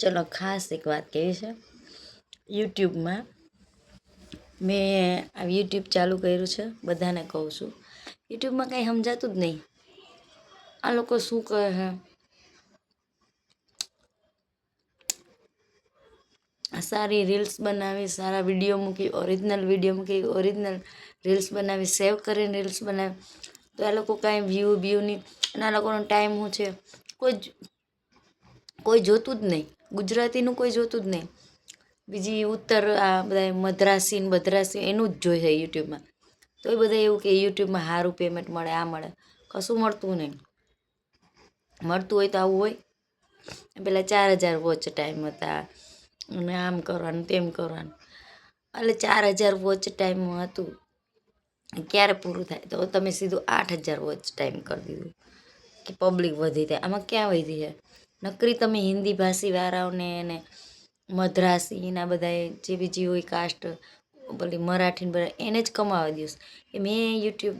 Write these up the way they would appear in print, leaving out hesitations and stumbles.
ચલો ખાસ એક વાત કહેવી છે. યુટ્યુબમાં મેં આ યુટ્યુબ ચાલુ કર્યું છે, બધાને કહું છું. યુટ્યુબમાં કંઈ સમજાતું જ નહીં. આ લોકો શું કહે છે, સારી રીલ્સ બનાવી, સારા વિડીયો મૂકી, ઓરિજિનલ વિડીયો મૂકી, ઓરિજિનલ રીલ્સ બનાવી, સેવ કરીને રીલ્સ બનાવી, તો આ લોકો કાંઈ વ્યૂની અને આ લોકોનો ટાઈમ શું છે, કોઈ જોતું જ નહીં. ગુજરાતીનું કોઈ જોતું જ નહીં. બીજી ઉત્તર આ બધા મદ્રાસી ને બદ્રાસી એનું જ જોઈ છે યુટ્યુબમાં. તો એ બધા એવું કે યુટ્યુબમાં સારું પેમેન્ટ મળે, આ મળે. કશું મળતું નહીં. મળતું હોય તો આવું હોય. પેલા 4000 વોચ ટાઈમ હતા અને આમ કરવાનું તેમ કરવાનું. એટલે 4000 વોચ ટાઈમ હતું, ક્યારે પૂરું થાય? તો તમે સીધું 8000 વોચ ટાઈમ કરી દીધું કે પબ્લિક વધી થાય. આમાં ક્યાં વધી છે? નકરી તમે હિન્દી ભાષી વાળાઓને એને મદ્રાસીના બધા જે બીજી હોય કાસ્ટ, પેલી મરાઠીને બધા એને જ કમાવા દઈશ કે મેં યુટ્યુબ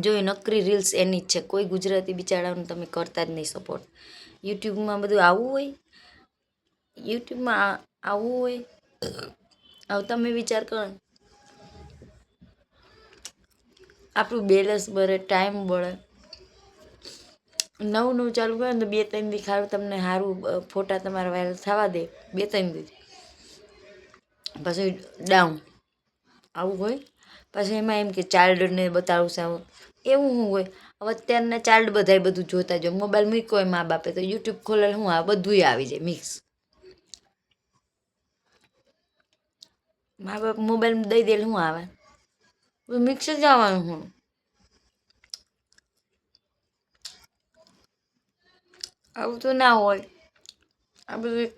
જોઈ. નકરી રીલ્સ એની જ છે. કોઈ ગુજરાતી બિચારાઓને તમે કરતા જ નહીં સપોર્ટ. યુટ્યુબમાં બધું આવું હોય. યુટ્યુબમાં આવું હોય. હવે તમે વિચાર કરો, આપણું બેલેન્સ બળે, ટાઈમ બળે. નવું ચાલુ કરે ને તો 2-3 દી ખારું તમને સારું ફોટા તમારા વાયરલ થવા દે, 2-3 દી પછી ડાઉન. આવું હોય. પછી એમાં એમ કે ચાઇલ્ડને બતાવું છે, એવું શું હોય? હવે અત્યારના ચાઇલ્ડ બધાય બધું જોતા જો. મોબાઈલ મૂક્યો હોય મા બાપે તો યુટ્યુબ ખોલેલ શું આવે? બધુંય આવી જાય મિક્સ. મા બાપ મોબાઈલ દઈ દે શું આવે? મિક્સ જ આવવાનું હું. આવું તો ના હોય. આ બધું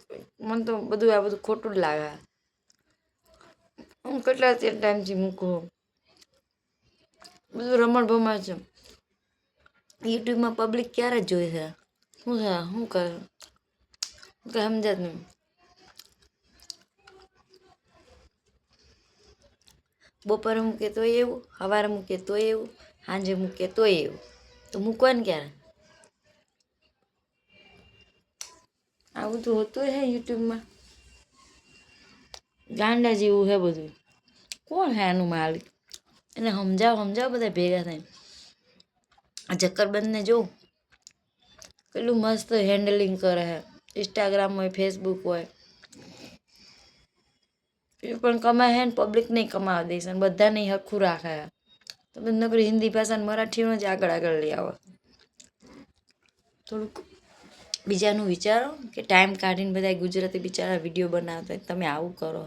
મને તો બધું આ બધું ખોટું જ લાગે. હું કેટલા ટાઈમથી મૂકું, બધું રમણ ભમણ છે. યુટ્યુબમાં પબ્લિક ક્યારે જોઈ છે? શું છે? શું કરે? કંઈ સમજાત નહીં. બપોરે મૂકે તો એવું, સવારે મૂકે તો એવું, સાંજે મૂકે તો એવું. તો મૂકવાનું ક્યારે? આવું તો હોતું હે યુટ્યુબમાં. ગાંડા જેવું હે બધું. કોણ હે આનું માલિક? એને સમજાવ બધા ભેગા થાય. આ જક્કરબંધને જોઉં કેટલું મસ્ત હેન્ડલિંગ કરે છે. ઇન્સ્ટાગ્રામ હોય, ફેસબુક હોય, એ પણ કમાય હે ને પબ્લિક નહીં કમાવા દઈશ અને બધાને હરખું રાખે. તમે નકરી હિન્દી ભાષા મરાઠીનો જ આગળ લઈ આવો. થોડુંક બીજાનું વિચારો કે ટાઈમ કાઢીને બધા ગુજરાતી બિચારા વિડીયો બનાવતા, તમે આવું કરો.